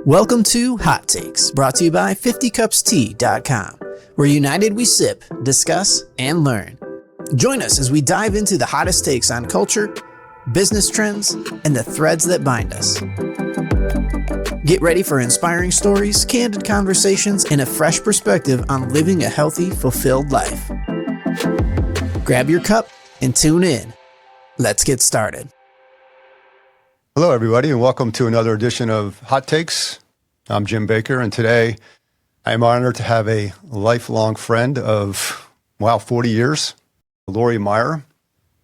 Welcome to Hot Takes, brought to you by 50cupstea.com, where united we sip, discuss, and learn. Join us as we dive into the hottest takes on culture, business trends, and the threads that bind us. Get ready for inspiring stories, candid conversations, and a fresh perspective on living a healthy, fulfilled life. Grab your cup and tune in. Let's get started. Hello, everybody, and welcome to another edition of Hot Takes. I'm Jim Baker, and today I'm honored to have a lifelong friend of, 40 years, Laurie Meyer,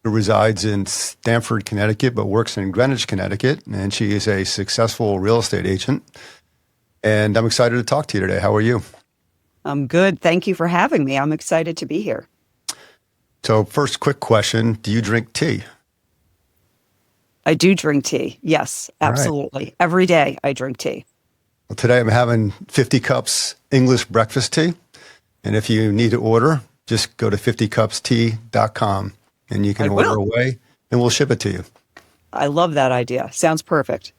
who resides in Stamford, Connecticut, but works in Greenwich, Connecticut, and she is a successful real estate agent. And I'm excited to talk to you today. How are you? I'm good. Thank you for having me. I'm excited to be here. So first quick question, do you drink tea? I do drink tea. Yes, absolutely. Right. Every day I drink tea. Well, today I'm having 50 cups English breakfast tea. And if you need to order, just go to 50cupstea.com and you can order away and we'll ship it to you. I love that idea. Sounds perfect.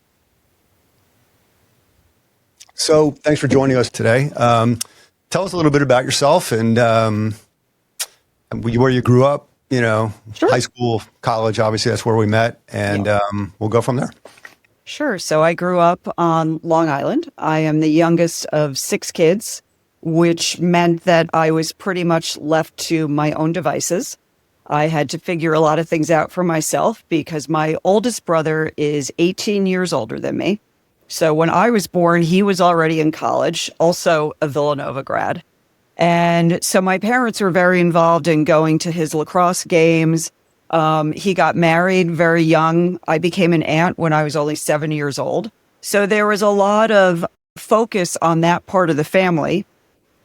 So thanks for joining us today. Tell us a little bit about yourself and where you grew up. Sure. High school, college, obviously that's where we met, and we'll go from there. Sure. So I grew up on Long Island. I am the youngest of 6 kids, which meant that I was pretty much left to my own devices. I had to figure a lot of things out for myself because my oldest brother is 18 years older than me. So when I was born, he was already in college, also a Villanova grad. And so my parents were very involved in going to his lacrosse games. He got married very young. I became an aunt when I was only 7 years old. So there was a lot of focus on that part of the family.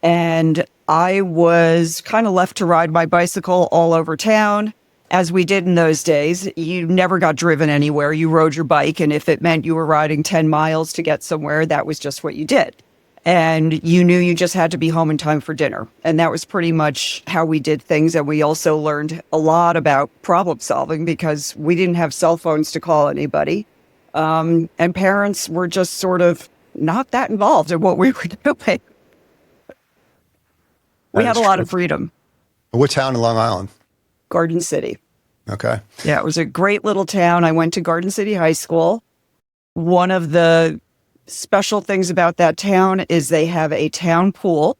And I was kind of left to ride my bicycle all over town, as we did in those days. You never got driven anywhere. You rode your bike. And if it meant you were riding 10 miles to get somewhere, that was just what you did. And you knew you just had to be home in time for dinner. And that was pretty much how we did things. And we also learned a lot about problem solving because we didn't have cell phones to call anybody. And parents were just sort of not that involved in what we were doing. We had a lot of freedom. What town in Long Island? Garden City. Okay. Yeah, it was a great little town. I went to Garden City High School. One of the special things about that town is they have a town pool,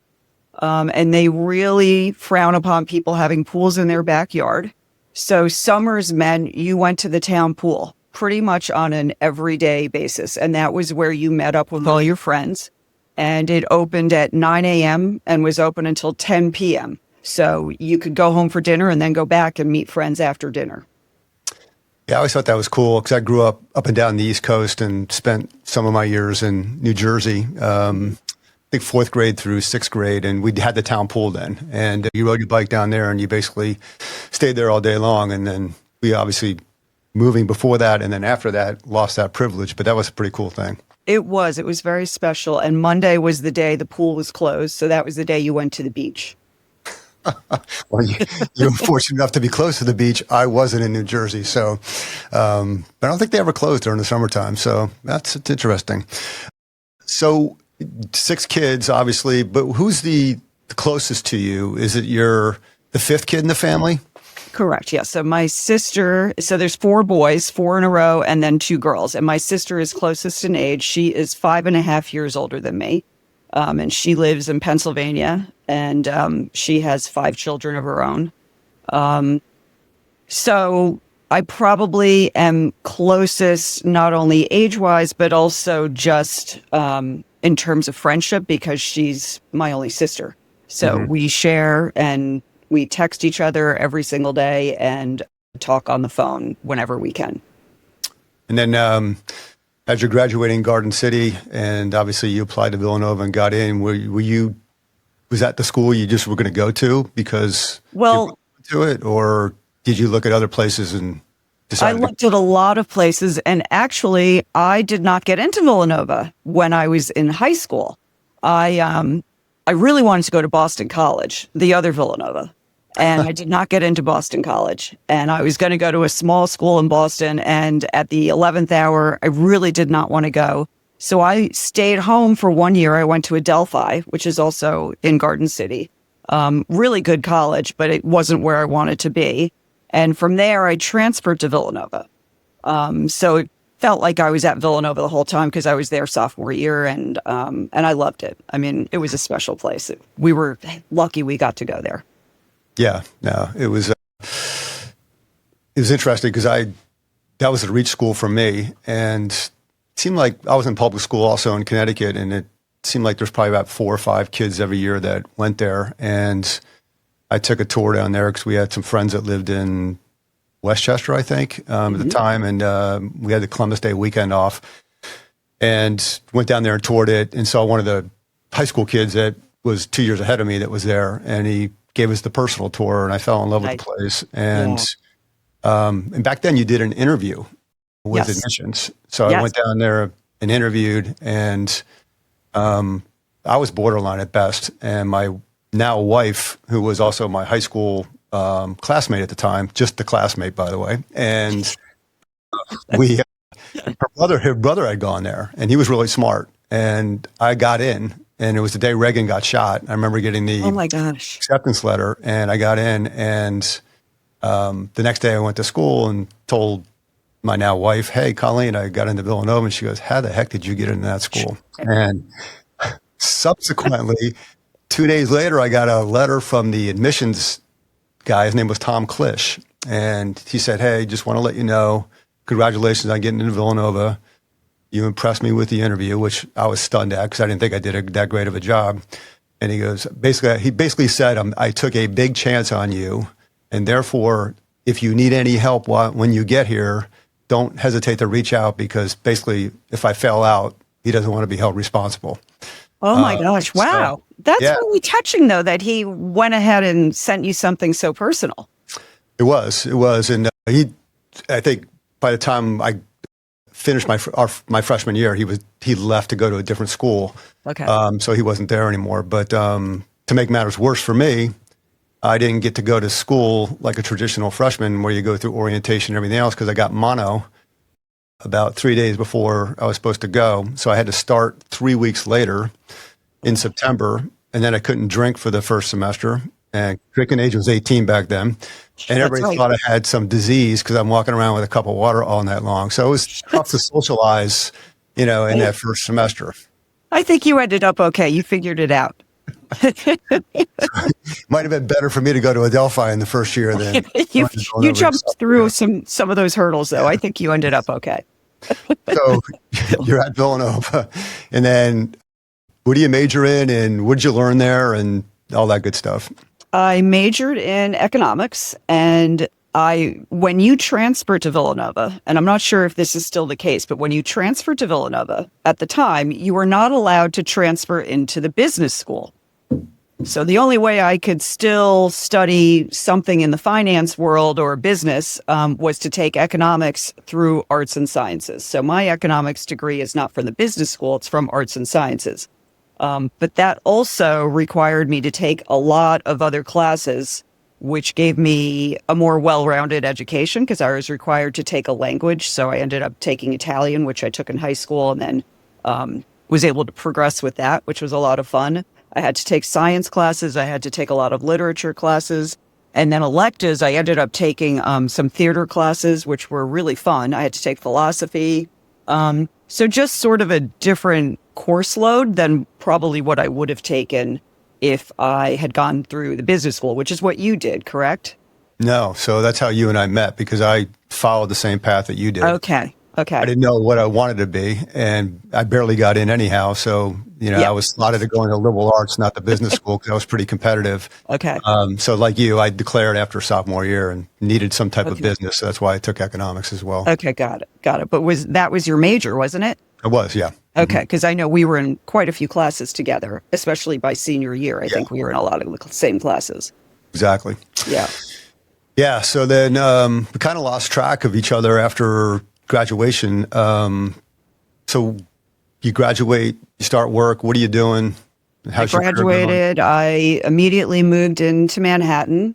and they really frown upon people having pools in their backyard. So summers meant you went to the town pool pretty much on an everyday basis. And that was where you met up with all your friends. And it opened at 9 a.m. and was open until 10 p.m. So you could go home for dinner and then go back and meet friends after dinner. Yeah, I always thought that was cool because I grew up and down the East Coast and spent some of my years in New Jersey, I think 4th grade through 6th grade, and we had the town pool then. And you rode your bike down there and you basically stayed there all day long. And then we obviously, moving before that and then after that, lost that privilege, but that was a pretty cool thing. It was very special. And Monday was the day the pool was closed. So that was the day you went to the beach. Well, you were fortunate enough to be close to the beach. I wasn't in New Jersey, so but I don't think they ever closed during the summertime. So it's interesting. So 6 kids, obviously, but who's the closest to you? Is it the 5th kid in the family? Correct. Yeah. So my sister, there's 4 boys, 4 in a row, and then 2 girls. And my sister is closest in age. She is 5.5 years older than me. And she lives in Pennsylvania, and she has 5 children of her own. So I probably am closest, not only age-wise, but also just in terms of friendship, because she's my only sister. So we share and we text each other every single day and talk on the phone whenever we can. And then as you're graduating Garden City, and obviously you applied to Villanova and got in, was that the school you just were going to go to because you went to it, or did you look at other places and decide? I looked at a lot of places, and actually I did not get into Villanova when I was in high school. I really wanted to go to Boston College, the other Villanova. And I did not get into Boston College. And I was going to go to a small school in Boston. And at the 11th hour, I really did not want to go. So I stayed home for 1 year. I went to Adelphi, which is also in Garden City. Really good college, but it wasn't where I wanted to be. And from there, I transferred to Villanova. So it felt like I was at Villanova the whole time because I was there sophomore year, and I loved it. I mean, it was a special place. We were lucky we got to go there. Yeah, no, it was interesting because that was a reach school for me, and it seemed like I was in public school also in Connecticut, and it seemed like there's probably about 4 or 5 kids every year that went there. And I took a tour down there because we had some friends that lived in Westchester, I think, at the time, and we had the Columbus Day weekend off, and went down there and toured it, and saw one of the high school kids that was 2 years ahead of me that was there, and he gave us the personal tour, and I fell in love with the place. And back then you did an interview with admissions. So I went down there and interviewed, and I was borderline at best. And my now wife, who was also my high school classmate at the time, just the classmate, by the way. And her brother had gone there, and he was really smart. And I got in, and it was the day Reagan got shot. I remember getting the acceptance letter, and I got in, and the next day I went to school and told my now wife, "Hey, Colleen, I got into Villanova." And she goes, "How the heck did you get into that school?" And subsequently, 2 days later, I got a letter from the admissions guy. His name was Tom Klisch. And he said, "Hey, just want to let you know, congratulations on getting into Villanova. You impressed me with the interview," which I was stunned at because I didn't think I did that great of a job. And he goes, he basically said, "I took a big chance on you. And therefore, if you need any help when you get here, don't hesitate to reach out, because basically, if I fail out, he doesn't want to be held responsible." Oh my gosh. Wow. So, that's really touching, though, that he went ahead and sent you something so personal. It was. And I think by the time I finished my freshman year, he left to go to a different school. Okay. So he wasn't there anymore. But to make matters worse for me, I didn't get to go to school like a traditional freshman where you go through orientation and everything else, because I got mono about 3 days before I was supposed to go. So I had to start 3 weeks later in September, and then I couldn't drink for the first semester. And drinking age was 18 back then. And everybody thought I had some disease because I'm walking around with a cup of water all night long. So it was tough to socialize, in that first semester. I think you ended up okay. You figured it out. Might have been better for me to go to Adelphi in the first year than you jumped through some of those hurdles, though. I think you ended up okay. So you're at Villanova, and then what do you major in, and what did you learn there, and all that good stuff? I majored in economics, and when you transfer to Villanova, and I'm not sure if this is still the case, but when you transfer to Villanova, at the time, you were not allowed to transfer into the business school. So the only way I could still study something in the finance world or business was to take economics through arts and sciences. So my economics degree is not from the business school, it's from arts and sciences. But that also required me to take a lot of other classes, which gave me a more well-rounded education because I was required to take a language. So I ended up taking Italian, which I took in high school, and then was able to progress with that, which was a lot of fun. I had to take science classes. I had to take a lot of literature classes. And then electives, I ended up taking some theater classes, which were really fun. I had to take philosophy. So just sort of a different course load than probably what I would have taken if I had gone through the business school, which is what you did, correct? No. So that's how you and I met, because I followed the same path that you did. Okay. I didn't know what I wanted to be, and I barely got in anyhow. So, I was slotted to go into liberal arts, not the business school, because I was pretty competitive. Okay. So like you, I declared after sophomore year and needed some type of business. So that's why I took economics as well. Okay. Got it. But that was your major, wasn't it? It was, yeah. Okay. Because I know we were in quite a few classes together, especially by senior year. I think we were in a lot of the same classes. Exactly. Yeah. Yeah. So then we kind of lost track of each other after graduation. So you graduate, you start work. What are you doing? I graduated. I immediately moved into Manhattan.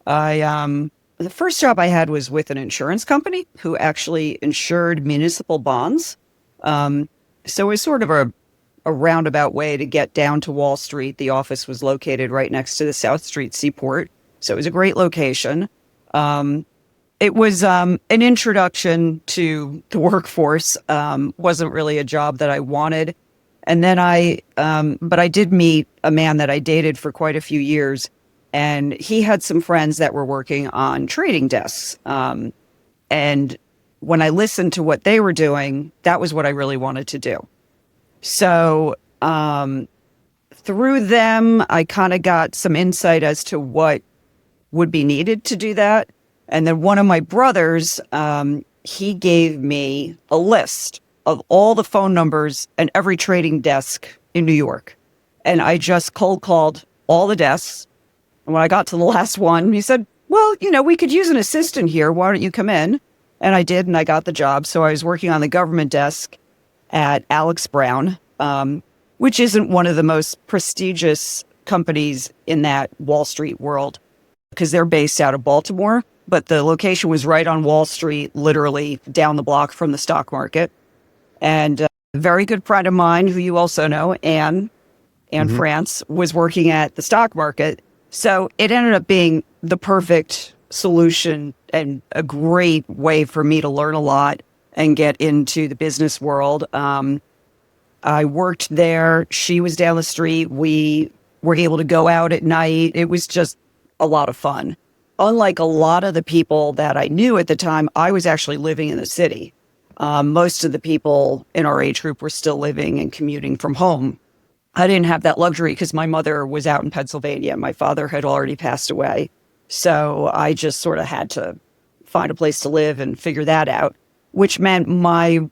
The first job I had was with an insurance company who actually insured municipal bonds. And So it was sort of a roundabout way to get down to Wall Street. The office was located right next to the South Street Seaport. So it was a great location. It was an introduction to the workforce. Wasn't really a job that I wanted. And then but I did meet a man that I dated for quite a few years. And he had some friends that were working on trading desks. And when I listened to what they were doing, that was what I really wanted to do. So through them, I kind of got some insight as to what would be needed to do that. And then one of my brothers, he gave me a list of all the phone numbers and every trading desk in New York. And I just cold called all the desks. And when I got to the last one, he said, well, we could use an assistant here. Why don't you come in? And I did, and I got the job. So I was working on the government desk at Alex Brown, which isn't one of the most prestigious companies in that Wall Street world because they're based out of Baltimore. But the location was right on Wall Street, literally down the block from the stock market. And a very good friend of mine, who you also know, Anne France, was working at the stock market. So it ended up being the perfect solution and a great way for me to learn a lot and get into the business world. I worked there. She was down the street. We were able to go out at night. It was just a lot of fun. Unlike a lot of the people that I knew at the time, I was actually living in the city. Most of the people in our age group were still living and commuting from home. I didn't have that luxury because my mother was out in Pennsylvania. My father had already passed away. So I just sort of had to find a place to live and figure that out, which meant my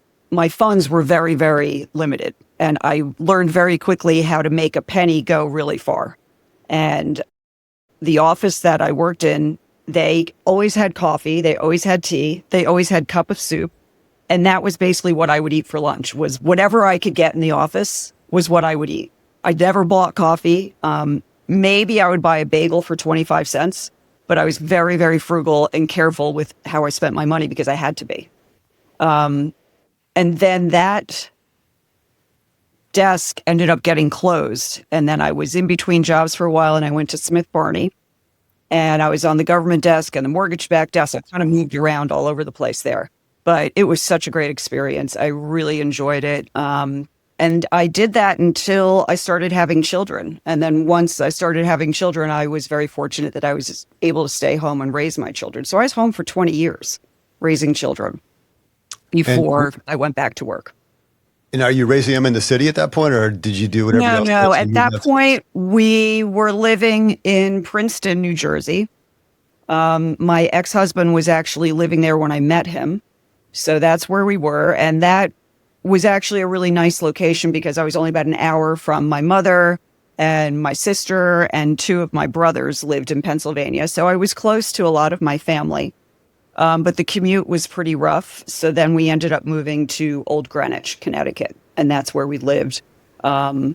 funds were very, very limited. And I learned very quickly how to make a penny go really far. And the office that I worked in, they always had coffee, they always had tea, they always had cup of soup. And that was basically what I would eat for lunch, was whatever I could get in the office was what I would eat. I never bought coffee. Maybe I would buy a bagel for 25 cents, but I was very, very frugal and careful with how I spent my money because I had to be. And then that desk ended up getting closed. And then I was in between jobs for a while and I went to Smith Barney and I was on the government desk and the mortgage-backed desk. I kind of moved around all over the place there, but it was such a great experience. I really enjoyed it. And I did that until I started having children. And then once I started having children, I was very fortunate that I was able to stay home and raise my children. So I was home for 20 years raising children before I went back to work. And are you raising them in the city at that point, or did you do whatever else? No. At that point, we were living in Princeton, New Jersey. My ex-husband was actually living there when I met him. So that's where we were. And that was actually a really nice location because I was only about an hour from my mother, and my sister and two of my brothers lived in Pennsylvania. So I was close to a lot of my family. But the commute was pretty rough. So then we ended up moving to Old Greenwich, Connecticut, and that's where we lived. I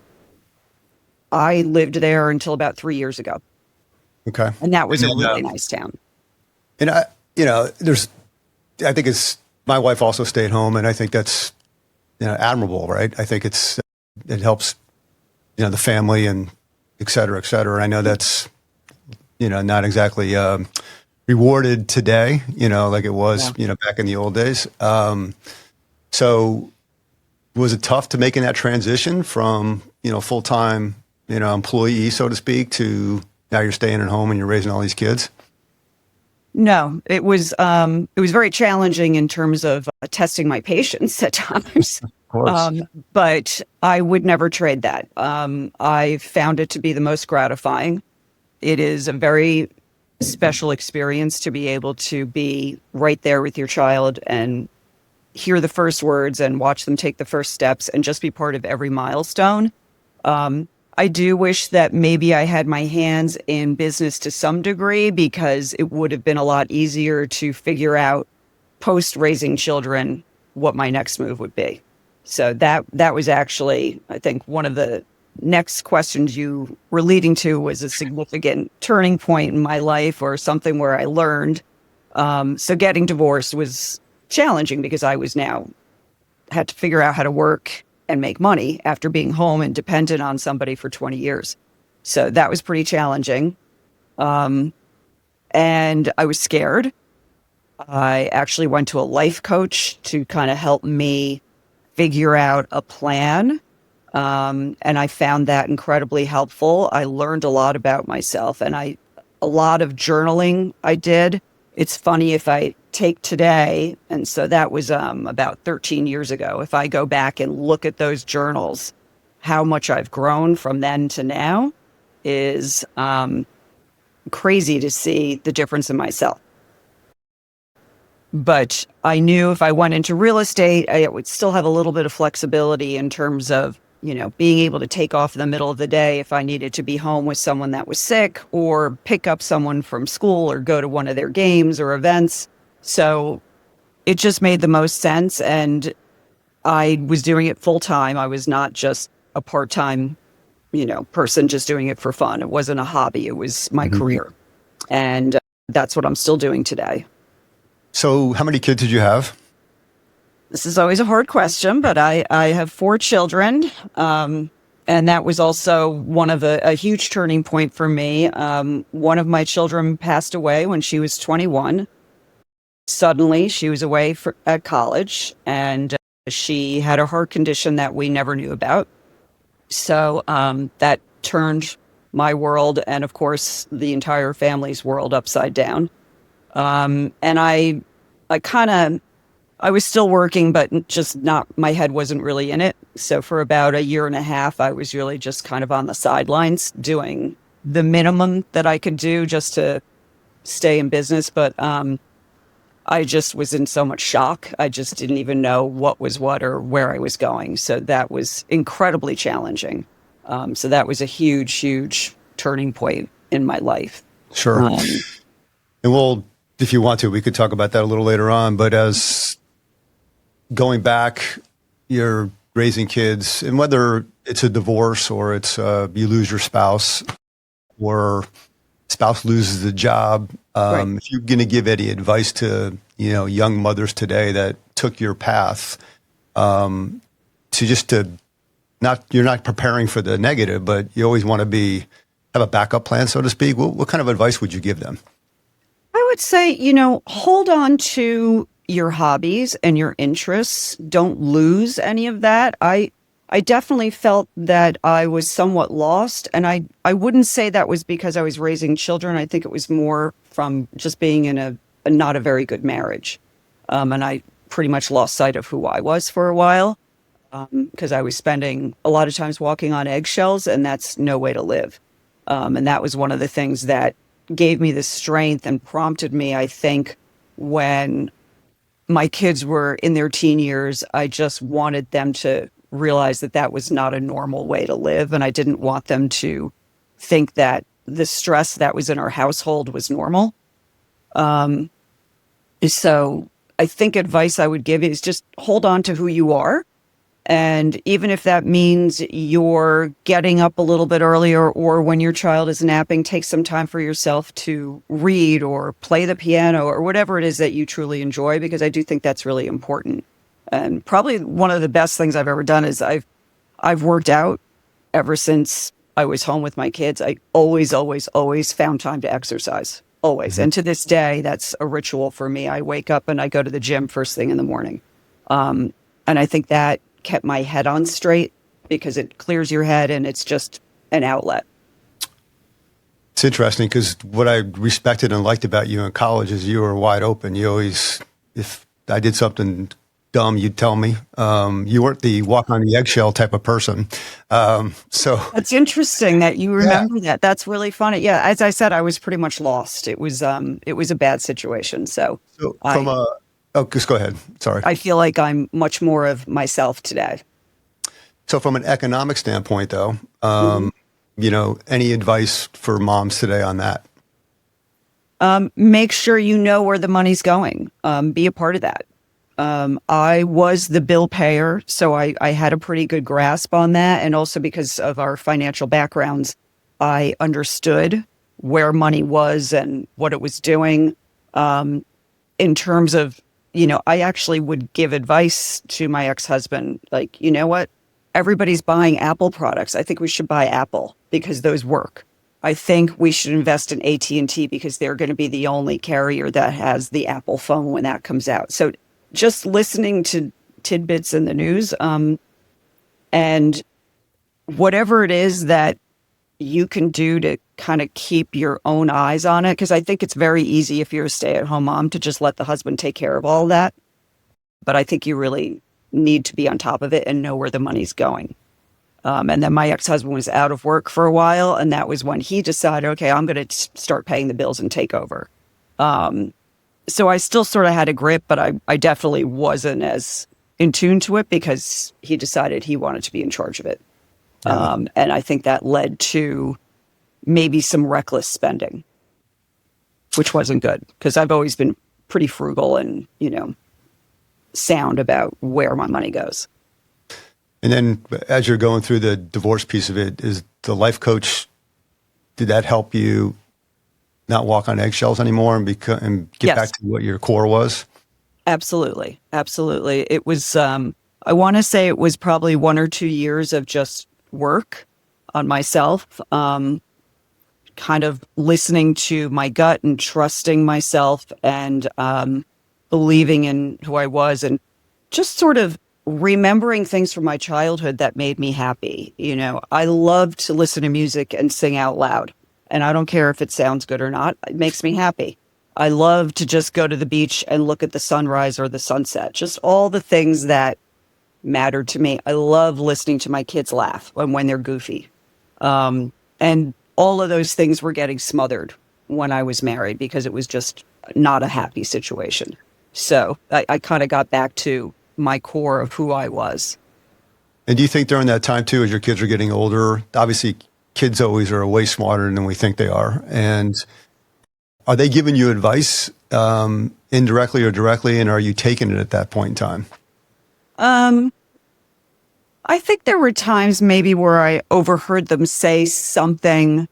lived there until about 3 years ago. Okay. And that was a really nice town. And I think my wife also stayed home, and I think that's, admirable, right? I think it helps, the family and et cetera, et cetera. And I know that's, not exactly, rewarded today, like it was, back in the old days. So was it tough to making that transition from, full-time, employee, so to speak, to now you're staying at home and you're raising all these kids? No, it was very challenging in terms of testing my patience at times. Of course. But I would never trade that. I found it to be the most gratifying. It is a very special experience to be able to be right there with your child and hear the first words and watch them take the first steps and just be part of every milestone. I do wish that maybe I had my hands in business to some degree because it would have been a lot easier to figure out post raising children what my next move would be. So that was actually, I think, one of the next questions you were leading to was a significant turning point in my life or something where I learned. So getting divorced was challenging because I was now had to figure out how to work and make money after being home and dependent on somebody for 20 years. So that was pretty challenging. And I was scared. I actually went to a life coach to kind of help me figure out a plan. And I found that incredibly helpful. I learned a lot about myself, and a lot of journaling I did. It's funny, if I take today, and so that was about 13 years ago, if I go back and look at those journals, how much I've grown from then to now is crazy to see the difference in myself. But I knew if I went into real estate, I would still have a little bit of flexibility in terms of, being able to take off in the middle of the day if I needed to be home with someone that was sick, or pick up someone from school, or go to one of their games or events. So it just made the most sense. And I was doing it full time. I was not just a part-time, person just doing it for fun. It wasn't a hobby. It was my career. And that's what I'm still doing today. So how many kids did you have? This is always a hard question, but I have 4 children. And that was also one of a huge turning point for me. One of my children passed away when she was 21. Suddenly, she was away at college, and she had a heart condition that we never knew about. So that turned my world, and of course, the entire family's world, upside down. And I was still working, but just not, my head wasn't really in it. So for about a year and a half, I was really just kind of on the sidelines doing the minimum that I could do just to stay in business. But I just was in so much shock. I just didn't even know what was what or where I was going. So that was incredibly challenging. So that was a huge, huge turning point in my life. Sure. And we'll, if you want to, we could talk about that a little later on. But as going back, you're raising kids, and whether it's a divorce or it's you lose your spouse, or spouse loses the job, Right. if you're going to give any advice to young mothers today that took your path, you're not preparing for the negative, but you always want to have a backup plan, so to speak. What kind of advice would you give them? I would say, hold on to your hobbies and your interests. Don't lose any of that. I definitely felt that I was somewhat lost, and I wouldn't say that was because I was raising children. I think it was more from just being in a not a very good marriage. And I pretty much lost sight of who I was for a while, because I was spending a lot of times walking on eggshells, and that's no way to live. And that was one of the things that gave me the strength and prompted me, I think, when my kids were in their teen years. I just wanted them to realize that that was not a normal way to live. And I didn't want them to think that the stress that was in our household was normal. So I think advice I would give is just hold on to who you are. And even if that means you're getting up a little bit earlier, or when your child is napping, take some time for yourself to read or play the piano or whatever it is that you truly enjoy, because I do think that's really important. And probably one of the best things I've ever done is I've worked out ever since I was home with my kids. I always found time to exercise, always. Mm-hmm. And to this day, that's a ritual for me. I wake up and I go to the gym first thing in the morning. And I think that kept my head on straight, because it clears your head and it's just an outlet. It's interesting, because what I respected and liked about you in college is you were wide open. You always, if I did something dumb, you'd tell me. You weren't the walk on the eggshell type of person. So that's interesting that you remember that. That's really funny. Yeah, as I said, I was pretty much lost. It was a bad situation. So just go ahead. Sorry. I feel like I'm much more of myself today. So from an economic standpoint, though, any advice for moms today on that? Make sure you know where the money's going. Be a part of that. I was the bill payer, so I had a pretty good grasp on that. And also because of our financial backgrounds, I understood where money was and what it was doing. In terms of, I actually would give advice to my ex-husband, like, you know what? everybody's buying Apple products. I think we should buy Apple because those work. I think we should invest in AT&T because they're going to be the only carrier that has the Apple phone when that comes out. So just listening to tidbits in the news, and whatever it is that you can do to kind of keep your own eyes on it. Because I think it's very easy if you're a stay-at-home mom to just let the husband take care of all that. But I think you really need to be on top of it and know where the money's going. And then my ex-husband was out of work for a while, and that was when he decided, okay, I'm going to start paying the bills and take over. So I still sort of had a grip, but I definitely wasn't as in tune to it because he decided he wanted to be in charge of it. And I think that led to maybe some reckless spending, which wasn't good because I've always been pretty frugal and, sound about where my money goes. And then as you're going through the divorce piece of it, is the life coach, did that help you not walk on eggshells anymore and get Yes. back to what your core was? Absolutely. Absolutely. It was, I want to say it was probably 1 or 2 years of just work on myself, kind of listening to my gut and trusting myself and believing in who I was and just sort of remembering things from my childhood that made me happy. I love to listen to music and sing out loud, and I don't care if it sounds good or not. It makes me happy. I love to just go to the beach and look at the sunrise or the sunset, just all the things that mattered to me. I love listening to my kids laugh when they're goofy. And all of those things were getting smothered when I was married because it was just not a happy situation. So I kind of got back to my core of who I was. And do you think during that time too, as your kids are getting older, obviously kids always are way smarter than we think they are. And are they giving you advice indirectly or directly? And are you taking it at that point in time? I think there were times maybe where I overheard them say something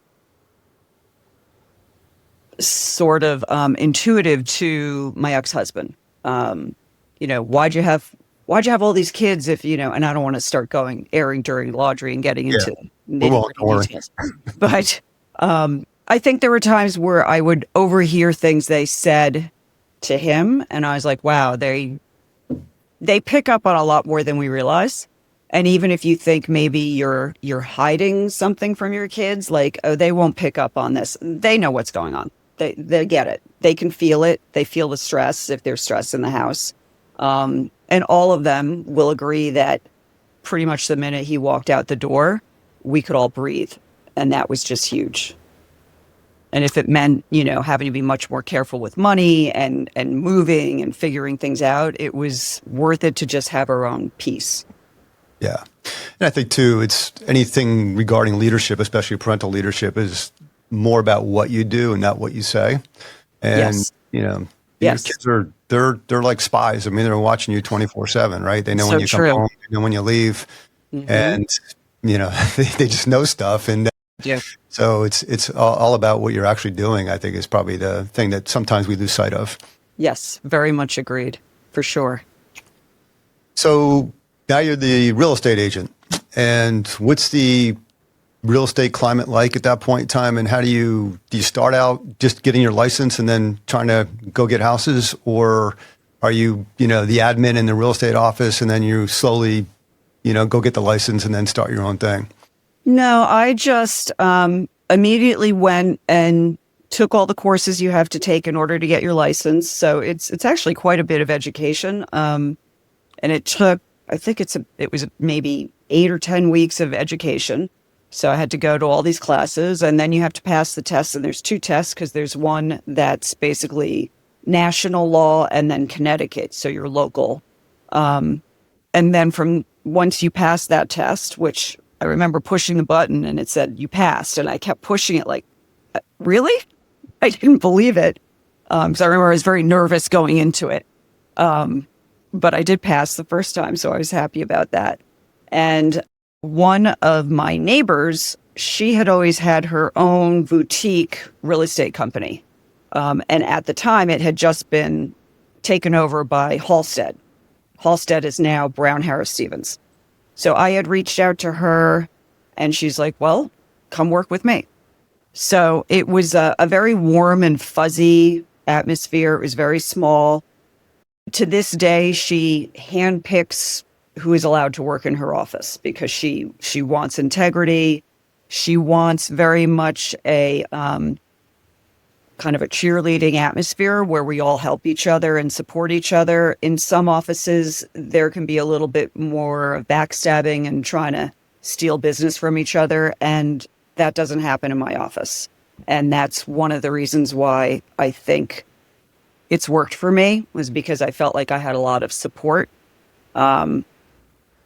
sort of intuitive to my ex-husband. Why'd you have all these kids if, and I don't want to start airing during laundry and getting into nitty-gritty details. But I think there were times where I would overhear things they said to him, and I was like, wow, they pick up on a lot more than we realize. And even if you think maybe you're hiding something from your kids, like, oh, they won't pick up on this. They know what's going on. They get it. They can feel it. They feel the stress if there's stress in the house. And all of them will agree that pretty much the minute he walked out the door, we could all breathe. And that was just huge. And if it meant, having to be much more careful with money and moving and figuring things out, it was worth it to just have our own peace. Yeah. And I think too, it's anything regarding leadership, especially parental leadership, is more about what you do and not what you say. And, Yes. your Yes. kids they're like spies. I mean, they're watching you 24/7, right? They know So when you true. come home, they know when you leave, and, they just know stuff. And Yeah. so it's all about what you're actually doing, I think, is probably the thing that sometimes we lose sight of. Yes. Very much agreed. For sure. So now you're the real estate agent, and what's the real estate climate like at that point in time? And how do you start out just getting your license and then trying to go get houses, or are you, the admin in the real estate office and then you slowly, go get the license and then start your own thing? No, I just immediately went and took all the courses you have to take in order to get your license. So it's actually quite a bit of education. And it took, I think it was maybe 8 or 10 weeks of education. So I had to go to all these classes, and then you have to pass the tests. And there's 2 tests because there's one that's basically national law and then Connecticut, so you're local. And then once you pass that test, which I remember pushing the button and it said you passed, and I kept pushing it like, really? I didn't believe it. So I remember I was very nervous going into it. But I did pass the first time, so I was happy about that. And one of my neighbors, she had always had her own boutique real estate company. And at the time, it had just been taken over by Halstead. Halstead is now Brown Harris Stevens. So I had reached out to her and she's like, well, come work with me. So it was a very warm and fuzzy atmosphere. It was very small. To this day, she handpicks who is allowed to work in her office because she wants integrity. She wants very much a kind of a cheerleading atmosphere where we all help each other and support each other. In some offices, there can be a little bit more backstabbing and trying to steal business from each other. And that doesn't happen in my office. And that's one of the reasons why I think it's worked for me, was because I felt like I had a lot of support. And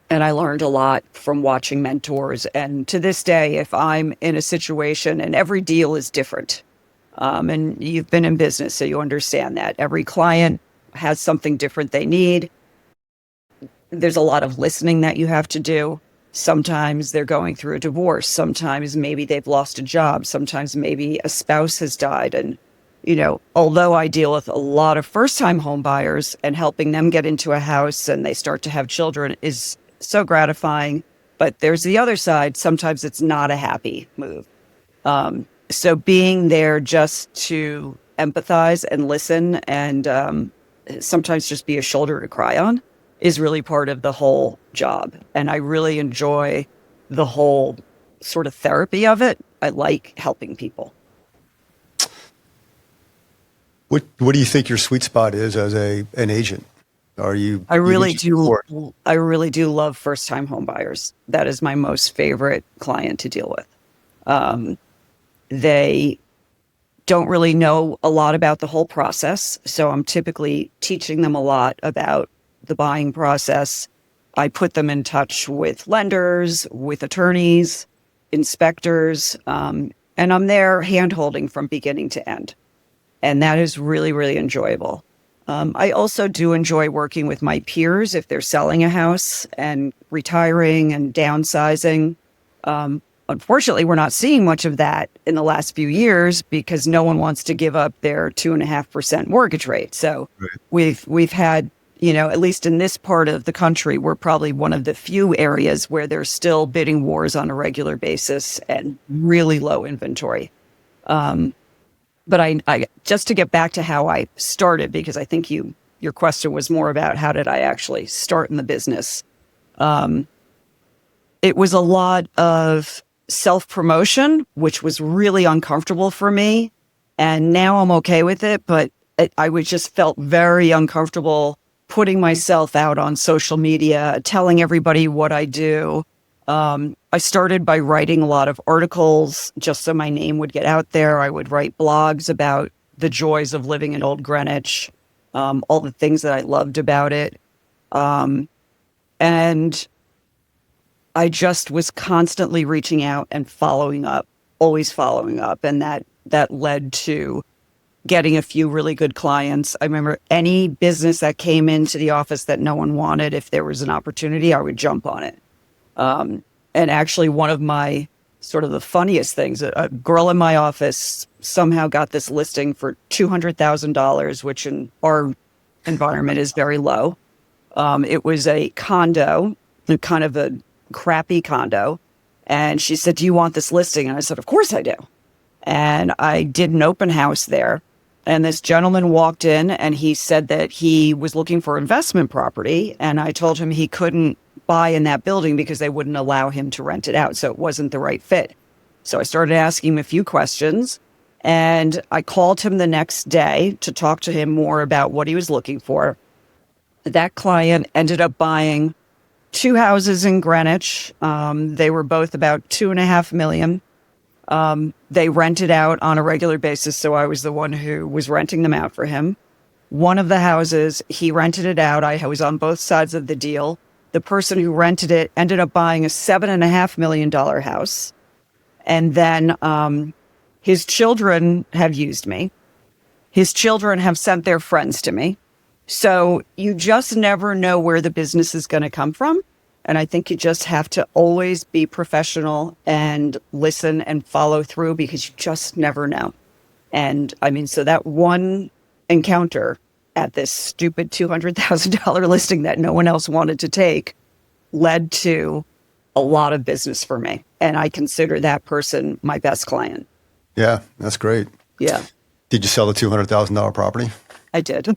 I learned a lot from watching mentors. And to this day, if I'm in a situation, and every deal is different, and you've been in business, so you understand that every client has something different they need. There's a lot of listening that you have to do. Sometimes they're going through a divorce. Sometimes maybe they've lost a job. Sometimes maybe a spouse has died. And, although I deal with a lot of first-time home buyers, and helping them get into a house and they start to have children is so gratifying. But there's the other side. Sometimes it's not a happy move. So being there just to empathize and listen and sometimes just be a shoulder to cry on is really part of the whole job. And I really enjoy the whole sort of therapy of it. I like helping people. What do you think your sweet spot is as an agent? I really do love first-time home buyers. That is my most favorite client to deal with. They don't really know a lot about the whole process. So I'm typically teaching them a lot about the buying process. I put them in touch with lenders, with attorneys, inspectors, and I'm there hand-holding from beginning to end. And that is really, really enjoyable. I also do enjoy working with my peers if they're selling a house and retiring and downsizing. Unfortunately, we're not seeing much of that in the last few years because no one wants to give up their 2.5% mortgage rate. So right. we've had, at least in this part of the country, we're probably one of the few areas where there's still bidding wars on a regular basis and really low inventory. But I just to get back to how I started, because I think your question was more about how did I actually start in the business. It was a lot of self-promotion, which was really uncomfortable for me. And now I'm okay with it, but I just felt very uncomfortable putting myself out on social media, telling everybody what I do. I started by writing a lot of articles just so my name would get out there. I would write blogs about the joys of living in Old Greenwich, all the things that I loved about it. And I just was constantly reaching out and following up, always following up. And that led to getting a few really good clients. I remember any business that came into the office that no one wanted, if there was an opportunity, I would jump on it. And actually one of my sort of the funniest things, a girl in my office somehow got this listing for $200,000, which in our environment is very low. It was a condo, kind of a crappy condo. And she said, do you want this listing? And I said, of course I do. And I did an open house there. And this gentleman walked in and he said that he was looking for investment property. And I told him he couldn't buy in that building because they wouldn't allow him to rent it out. So it wasn't the right fit. So I started asking him a few questions and I called him the next day to talk to him more about what he was looking for. That client ended up buying 2 houses in Greenwich. They were both about $2.5 million. They rented out on a regular basis, so I was the one who was renting them out for him. One of the houses, he rented it out. I was on both sides of the deal. The person who rented it ended up buying a $7.5 million house. And then his children have used me. His children have sent their friends to me. So you just never know where the business is going to come from. And I think you just have to always be professional and listen and follow through because you just never know. And I mean, so that one encounter at this stupid $200,000 listing that no one else wanted to take led to a lot of business for me. And I consider that person my best client. Yeah, that's great. Yeah, Did you sell the $200,000 property? I did.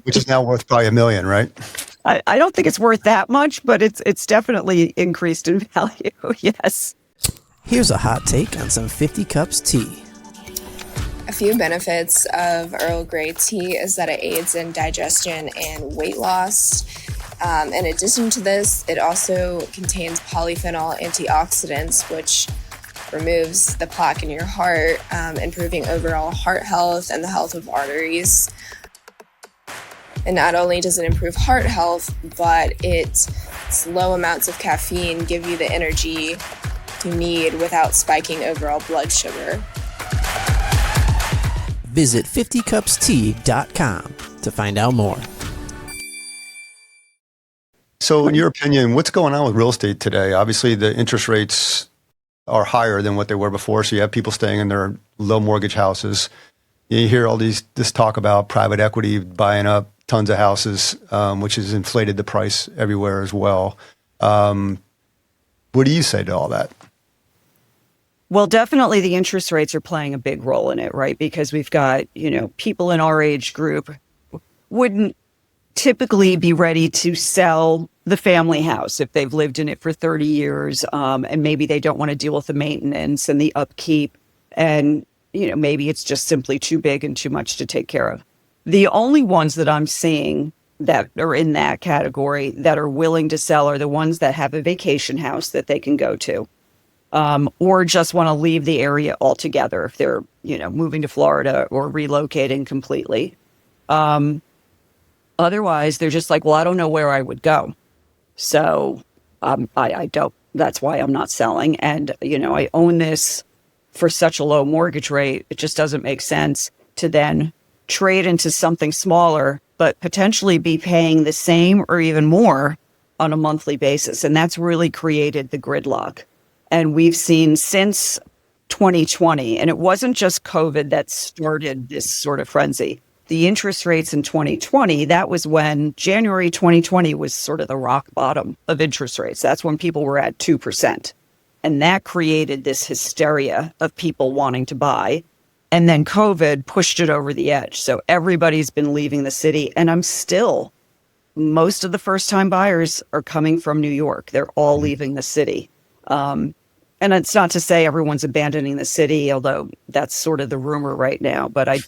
Which is now worth probably $1 million, right? I don't think it's worth that much, but it's definitely increased in value. Yes. Here's a hot take on some 50 cups tea. A few benefits of Earl Grey tea is that it aids in digestion and weight loss. In addition to this, it also contains polyphenol antioxidants, which removes the plaque in your heart, improving overall heart health and the health of arteries. And not only does it improve heart health, but its low amounts of caffeine give you the energy you need without spiking overall blood sugar. Visit 50cupstea.com to find out more. So in your opinion, what's going on with real estate today? Obviously, the interest rates are higher than what they were before. So you have people staying in their low mortgage houses. You hear all this talk about private equity buying up tons of houses, which has inflated the price everywhere as well. What do you say to all that? Well, definitely the interest rates are playing a big role in it, right? Because we've got, people in our age group wouldn't typically be ready to sell the family house if they've lived in it for 30 years, and maybe they don't want to deal with the maintenance and the upkeep. And, maybe it's just simply too big and too much to take care of. The only ones that I'm seeing that are in that category that are willing to sell are the ones that have a vacation house that they can go to. Or just want to leave the area altogether if they're, moving to Florida or relocating completely. Otherwise, they're just like, well, I don't know where I would go. So I don't. That's why I'm not selling. And, I own this for such a low mortgage rate. It just doesn't make sense to then trade into something smaller, but potentially be paying the same or even more on a monthly basis. And that's really created the gridlock. And we've seen since 2020, and it wasn't just COVID that started this sort of frenzy. The interest rates in 2020, that was when January 2020 was sort of the rock bottom of interest rates. That's when people were at 2%. And that created this hysteria of people wanting to buy. And then COVID pushed it over the edge. So everybody's been leaving the city. And most of the first-time buyers are coming from New York. They're all leaving the city. And it's not to say everyone's abandoning the city, although that's sort of the rumor right now. But I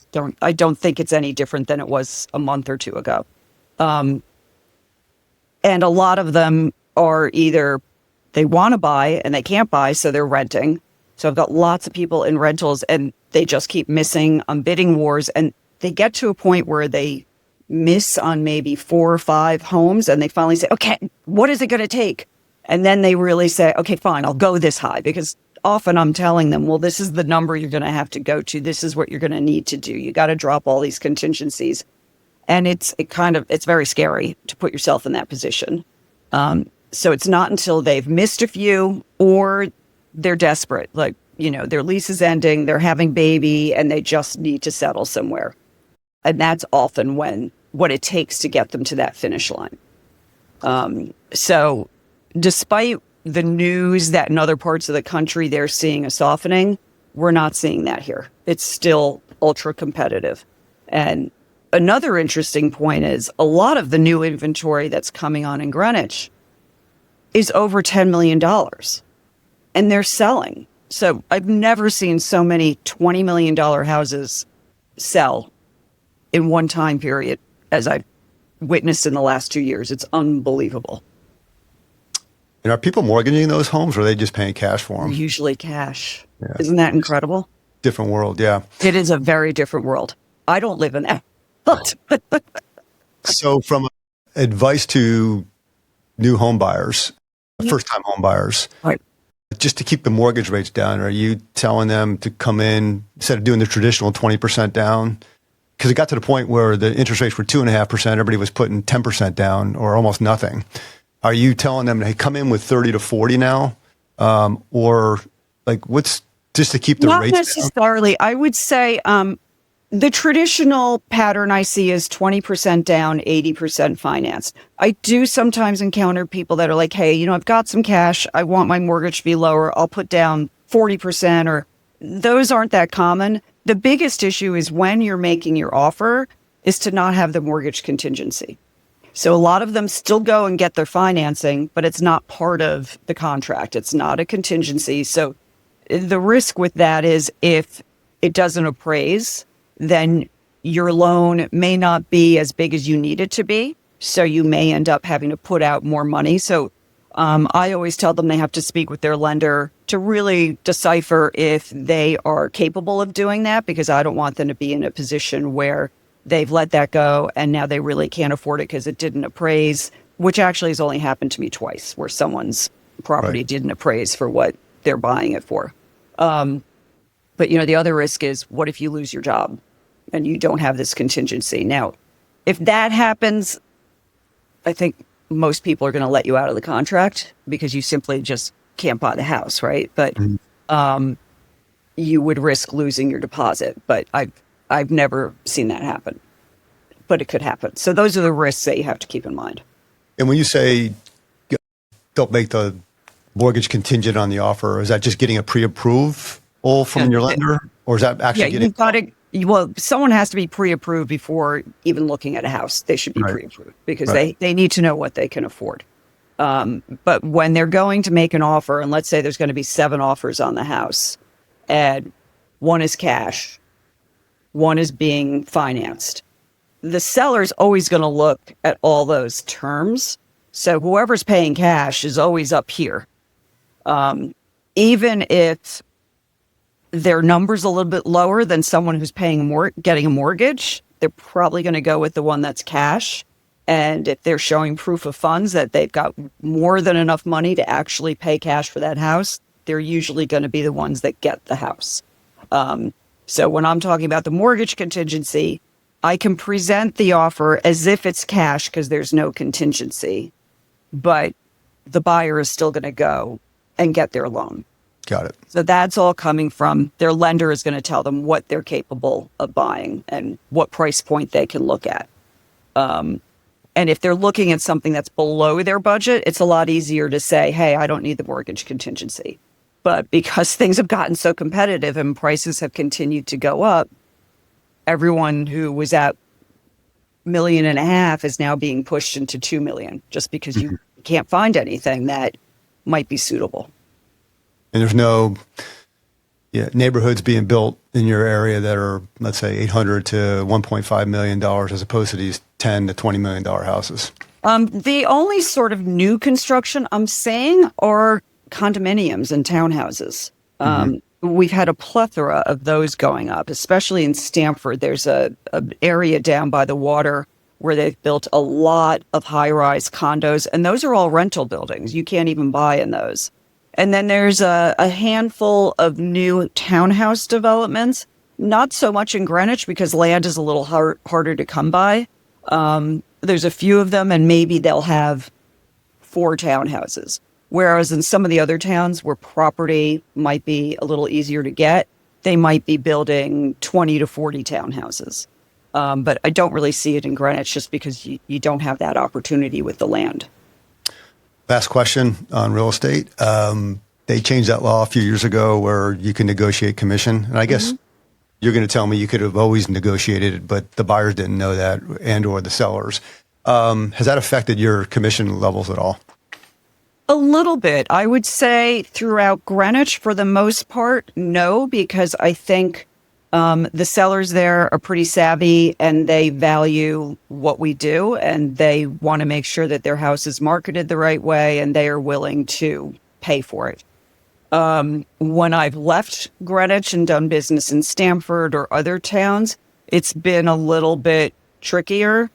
don't think it's any different than it was a month or two ago. And a lot of them are either they want to buy and they can't buy, so they're renting. So I've got lots of people in rentals and they just keep missing on bidding wars. And they get to a point where they miss on maybe 4 or 5 homes and they finally say, okay, what is it going to take? And then they really say, okay, fine, I'll go this high. Because often I'm telling them, well, this is the number you're going to have to go to. This is what you're going to need to do. You got to drop all these contingencies. And it's very scary to put yourself in that position. So it's not until they've missed a few or they're desperate, like, their lease is ending, they're having baby, and they just need to settle somewhere. And that's often what it takes to get them to that finish line. So despite the news that in other parts of the country they're seeing a softening, we're not seeing that here. It's still ultra competitive. And another interesting point is a lot of the new inventory that's coming on in Greenwich is over $10 million. And they're selling. So I've never seen so many $20 million houses sell in one time period as I've witnessed in the last 2 years. It's unbelievable. And are people mortgaging those homes or are they just paying cash for them? Usually cash. Yeah. Isn't that incredible? Different world, yeah. It is a very different world. I don't live in that. But So from advice to new home buyers, first-time home buyers, right. Just to keep the mortgage rates down, are you telling them to come in, instead of doing the traditional 20% down? Because it got to the point where the interest rates were 2.5%, everybody was putting 10% down or almost nothing. Are you telling them, hey, come in with 30 to 40 now? Or like what's just to keep the Not rates down? necessarily. I would say The traditional pattern I see is 20% down, 80% financed. I do sometimes encounter people that are like, hey, I've got some cash. I want my mortgage to be lower. I'll put down 40%, or those aren't that common. The biggest issue is when you're making your offer is to not have the mortgage contingency. So a lot of them still go and get their financing, but it's not part of the contract. It's not a contingency. So the risk with that is if it doesn't appraise, then your loan may not be as big as you need it to be. So you may end up having to put out more money. So I always tell them they have to speak with their lender to really decipher if they are capable of doing that, because I don't want them to be in a position where they've let that go and now they really can't afford it because it didn't appraise, which actually has only happened to me twice, where someone's property didn't appraise for what they're buying it for. But the other risk is, what if you lose your job and you don't have this contingency? Now, if that happens, I think most people are going to let you out of the contract because you simply just can't buy the house, right? But you would risk losing your deposit. But I've never seen that happen, but it could happen. So those are the risks that you have to keep in mind. And when you say don't make the mortgage contingent on the offer, is that just getting a pre-approved from your lender, or is that actually getting? You've got to. Well, someone has to be pre-approved before even looking at a house. They should be pre-approved because they need to know what they can afford. But when they're going to make an offer, and let's say there's going to be 7 offers on the house, and one is cash, one is being financed, the seller's always going to look at all those terms. So whoever's paying cash is always up here. Even if their number's a little bit lower than someone who's getting a mortgage, they're probably going to go with the one that's cash. And if they're showing proof of funds that they've got more than enough money to actually pay cash for that house, they're usually going to be the ones that get the house. So when I'm talking about the mortgage contingency, I can present the offer as if it's cash because there's no contingency, but the buyer is still going to go and get their loan. Got it. So that's all coming from their lender is going to tell them what they're capable of buying and what price point they can look at. And if they're looking at something that's below their budget, it's a lot easier to say, hey, I don't need the mortgage contingency. But because things have gotten so competitive and prices have continued to go up, everyone who was at $1.5 million is now being pushed into $2 million just because you can't find anything that might be suitable. And there's no neighborhoods being built in your area that are, let's say, $800 to $1.5 million as opposed to these $10 to $20 million houses. The only sort of new construction I'm saying are condominiums and townhouses. We've had a plethora of those going up, especially in Stamford. There's an area down by the water where they've built a lot of high-rise condos, and those are all rental buildings. You can't even buy in those. And then there's a handful of new townhouse developments, not so much in Greenwich because land is a little harder to come by. There's a few of them, and maybe they'll have 4 townhouses. Whereas in some of the other towns where property might be a little easier to get, they might be building 20 to 40 townhouses. But I don't really see it in Greenwich just because you don't have that opportunity with the land. Last question on real estate. They changed that law a few years ago where you can negotiate commission. And I guess you're going to tell me you could have always negotiated it, but the buyers didn't know that and or the sellers. Has that affected your commission levels at all? A little bit. I would say throughout Greenwich, for the most part, no, because I think the sellers there are pretty savvy and they value what we do and they want to make sure that their house is marketed the right way and they are willing to pay for it. When I've left Greenwich and done business in Stamford or other towns, it's been a little bit trickier.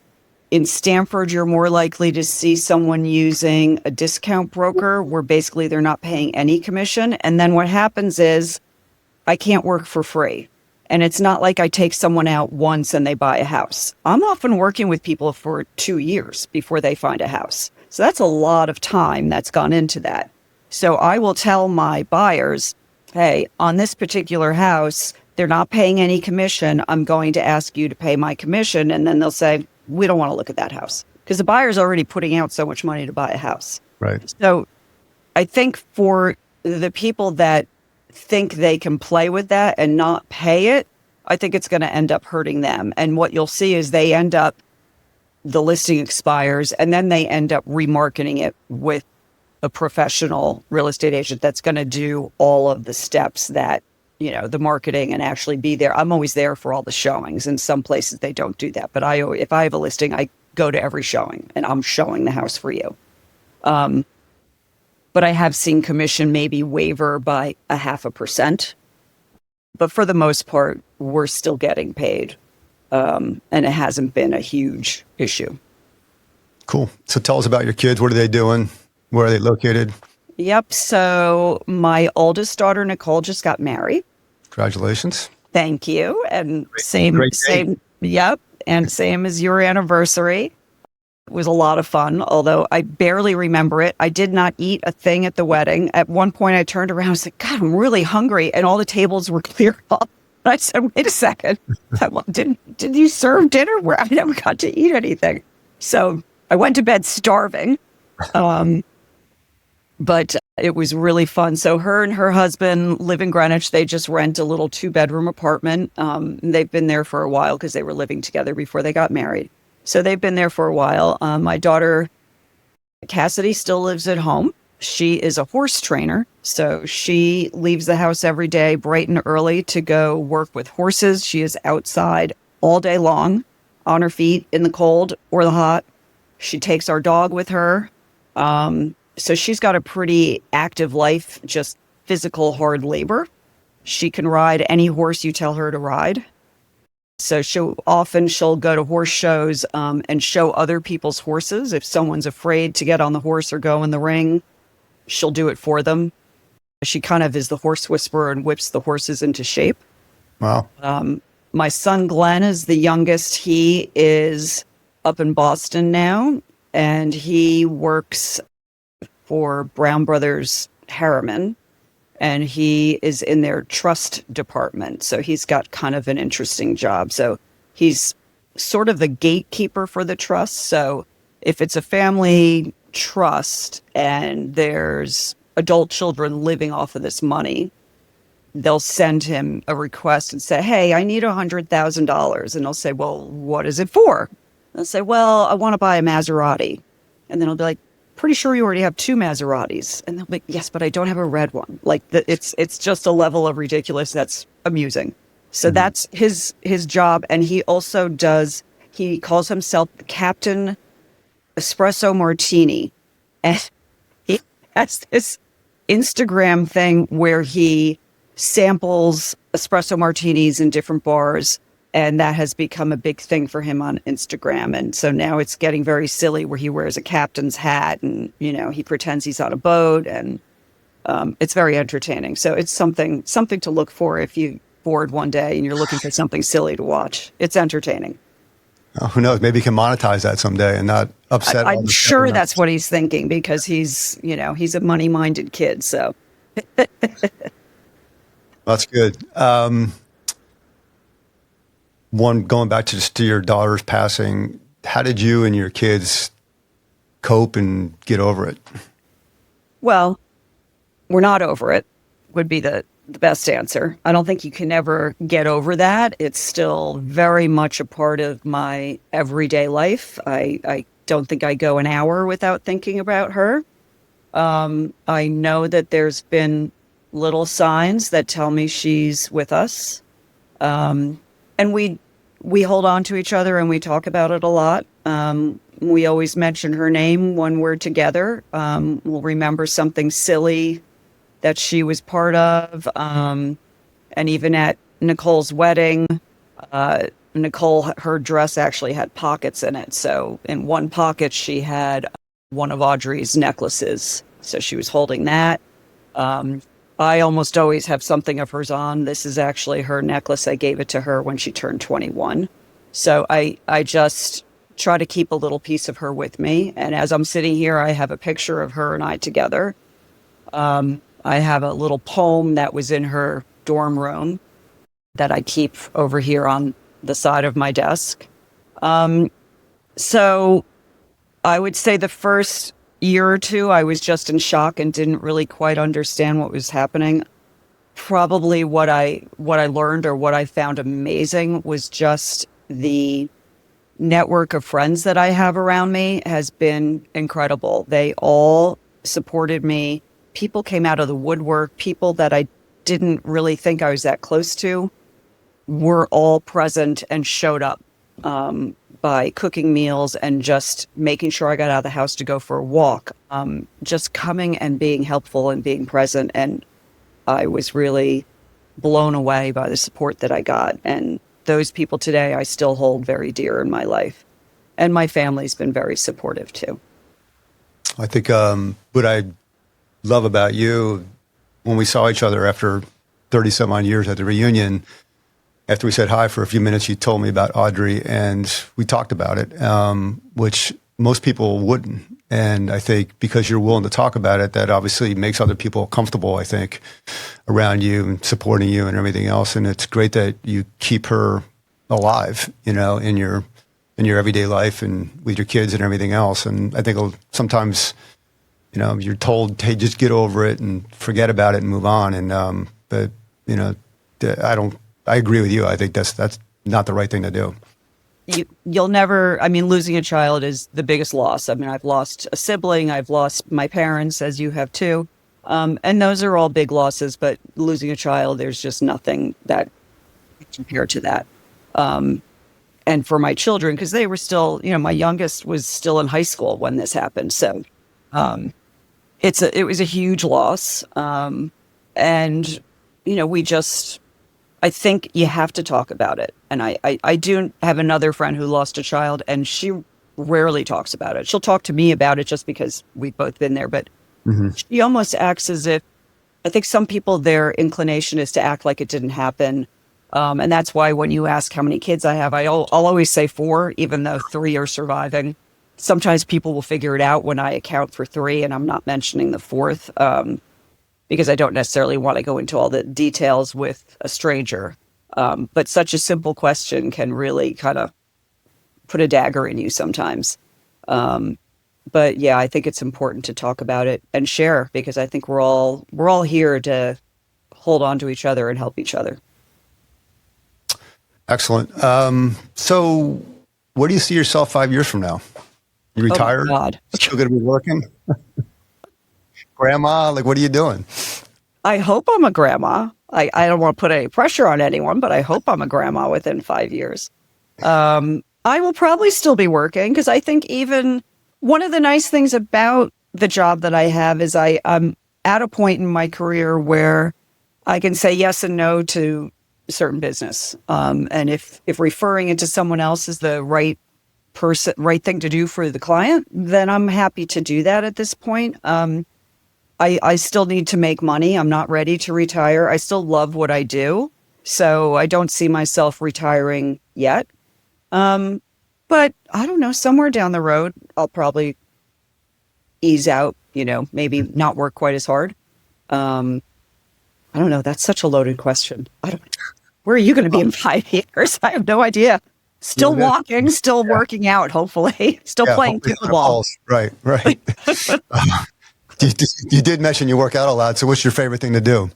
In Stamford, you're more likely to see someone using a discount broker where basically they're not paying any commission. And then what happens is I can't work for free. And it's not like I take someone out once and they buy a house. I'm often working with people for 2 years before they find a house. So that's a lot of time that's gone into that. So I will tell my buyers, hey, on this particular house, they're not paying any commission. I'm going to ask you to pay my commission. And then they'll say, we don't want to look at that house because the buyer's already putting out so much money to buy a house. Right. So I think for the people that think they can play with that and not pay it, I think it's going to end up hurting them. And what you'll see is the listing expires, and then they end up remarketing it with a professional real estate agent that's going to do all of the steps that, the marketing and actually be there. I'm always there for all the showings. In some places they don't do that, but if I have a listing, I go to every showing and I'm showing the house for you. But I have seen commission maybe waver by 0.5%. But for the most part, we're still getting paid. And it hasn't been a huge issue. Cool. So tell us about your kids. What are they doing? Where are they located? Yep. So my oldest daughter, Nicole, just got married. Congratulations. Thank you. And Great same. Yep. And same as your anniversary. It was a lot of fun, although I barely remember it. I did not eat a thing at the wedding. At one point, I turned around and said, God, I'm really hungry. And all the tables were cleared up. And I said, wait a second. Did you serve dinner? Where I never got to eat anything. So I went to bed starving. But it was really fun. So her and her husband live in Greenwich. They just rent a little 2-bedroom apartment. They've been there for a while because they were living together before they got married. So they've been there for a while. My daughter, Cassidy, still lives at home. She is a horse trainer. So she leaves the house every day bright and early to go work with horses. She is outside all day long on her feet in the cold or the hot. She takes our dog with her. So she's got a pretty active life, just physical hard labor. She can ride any horse you tell her to ride. So she'll go to horse shows and show other people's horses. If someone's afraid to get on the horse or go in the ring, she'll do it for them. She kind of is the horse whisperer and whips the horses into shape. Wow. My son, Glenn, is the youngest. He is up in Boston now, and he works for Brown Brothers Harriman, and he is in their trust department. So he's got kind of an interesting job. So he's sort of the gatekeeper for the trust. So if it's a family trust and there's adult children living off of this money, they'll send him a request and say, hey, I need $100,000. And he'll say, well, what is it for? They'll say, well, I want to buy a Maserati. And then he'll be like, pretty sure you already have 2 Maseratis. And they'll be like, yes, but I don't have a red one. Like it's just a level of ridiculous that's amusing. So that's his job. And he also he calls himself Captain Espresso Martini. And he has this Instagram thing where he samples espresso martinis in different bars. And that has become a big thing for him on Instagram. And so now it's getting very silly where he wears a captain's hat and, he pretends he's on a boat, and it's very entertaining. So it's something to look for if you're bored one day and you're looking for something silly to watch. It's entertaining. Oh, who knows? Maybe he can monetize that someday and not upset. I'm sure that's what he's thinking because he's a money-minded kid. So that's good. Going back to your daughter's passing, how did you and your kids cope and get over it? Well, we're not over it, would be the best answer. I don't think you can ever get over that. It's still very much a part of my everyday life. I don't think I go an hour without thinking about her. I know that there's been little signs that tell me she's with us. And we hold on to each other and we talk about it a lot. We always mention her name when we're together. We'll remember something silly that she was part of. And even at Nicole's wedding, Nicole, her dress actually had pockets in it. So in one pocket, she had one of Audrey's necklaces. So she was holding that. I almost always have something of hers on. This is actually her necklace. I gave it to her when she turned 21. So I just try to keep a little piece of her with me. And as I'm sitting here, I have a picture of her and I together. I have a little poem that was in her dorm room that I keep over here on the side of my desk. So I would say the first year or two, I was just in shock and didn't really quite understand what was happening. Probably what I learned or what I found amazing was just the network of friends that I have around me has been incredible. They all supported me. People came out of the woodwork. People that I didn't really think I was that close to were all present and showed up by cooking meals and just making sure I got out of the house to go for a walk. Just coming and being helpful and being present. And I was really blown away by the support that I got. And those people today I still hold very dear in my life. And my family's been very supportive too. I think what I love about you, when we saw each other after 30 some odd years at the reunion, after we said hi for a few minutes, you told me about Audrey and we talked about it, which most people wouldn't. And I think because you're willing to talk about it, that obviously makes other people comfortable, I think, around you and supporting you and everything else. And it's great that you keep her alive, in your everyday life and with your kids and everything else. And I think sometimes, you're told, hey, just get over it and forget about it and move on. And, but, I agree with you. I think that's not the right thing to do. You'll never, losing a child is the biggest loss. I've lost a sibling, I've lost my parents, as you have too. And those are all big losses, but losing a child, there's just nothing that compared to that. And for my children, because they were still, my youngest was still in high school when this happened. So it was a huge loss. And, I think you have to talk about it. And I do have another friend who lost a child, and she rarely talks about it. She'll talk to me about it just because we've both been there, but she almost acts as if, I think some people, their inclination is to act like it didn't happen. And that's why when you ask how many kids I have, I'll always say 4, even though 3 are surviving. Sometimes people will figure it out when I account for 3, and I'm not mentioning the 4th. Because I don't necessarily want to go into all the details with a stranger. But such a simple question can really kind of put a dagger in you sometimes. But yeah, I think it's important to talk about it and share, because I think we're all here to hold on to each other and help each other. Excellent. So where do you see yourself 5 years from now? You retired? Oh, God. Still going to be working? Grandma, what are you doing? I hope I'm a grandma. I don't want to put any pressure on anyone, but I hope I'm a grandma within 5 years. I will probably still be working, because I think even one of the nice things about the job that I have is I'm at a point in my career where I can say yes and no to a certain business. And if referring it to someone else is the right thing to do for the client, then I'm happy to do that at this point. I still need to make money. I'm not ready to retire. I still love what I do. So I don't see myself retiring yet. But I don't know, somewhere down the road, I'll probably ease out, maybe not work quite as hard. I don't know. That's such a loaded question. Where are you going to be in 5 years? I have no idea. Still walking, still working out, hopefully. Still playing pickleball. Right. You did mention you work out a lot. So what's your favorite thing to do?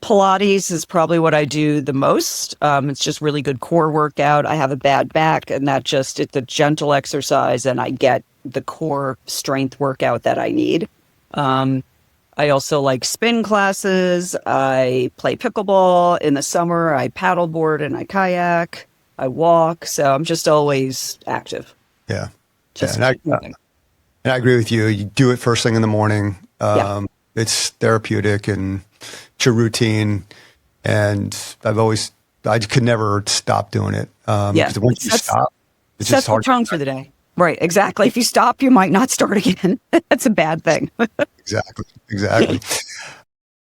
Pilates is probably what I do the most. It's just really good core workout. I have a bad back, and it's a gentle exercise, and I get the core strength workout that I need. I also like spin classes. I play pickleball in the summer. I paddleboard and I kayak. I walk. So I'm just always active. Yeah. And I agree with you. You do it first thing in the morning. It's therapeutic and it's your routine. And I could never stop doing it. Because once you stop, it's just hard. That's the tone for the day. Right, exactly. If you stop, you might not start again. That's a bad thing. Exactly.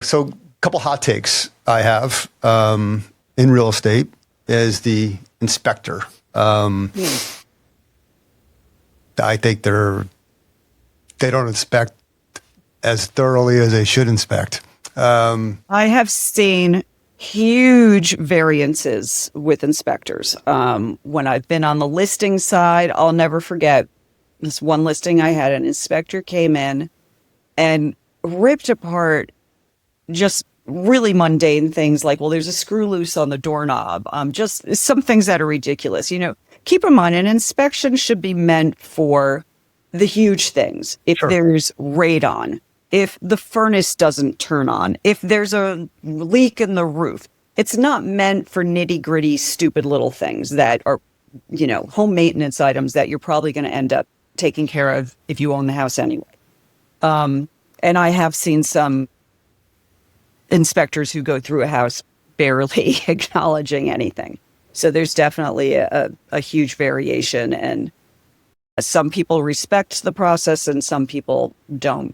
So a couple hot takes I have in real estate as the inspector. I think they don't inspect as thoroughly as they should inspect. I have seen huge variances with inspectors. When I've been on the listing side, I'll never forget this one listing I had. An inspector came in and ripped apart just really mundane things like, well, there's a screw loose on the doorknob. Just some things that are ridiculous. Keep in mind, an inspection should be meant for the huge things. If Sure. there's radon, if the furnace doesn't turn on, if there's a leak in the roof, it's not meant for nitty gritty, stupid little things that are, home maintenance items that you're probably going to end up taking care of if you own the house anyway. And I have seen some inspectors who go through a house barely acknowledging anything. So there's definitely a huge variation, and some people respect the process and some people don't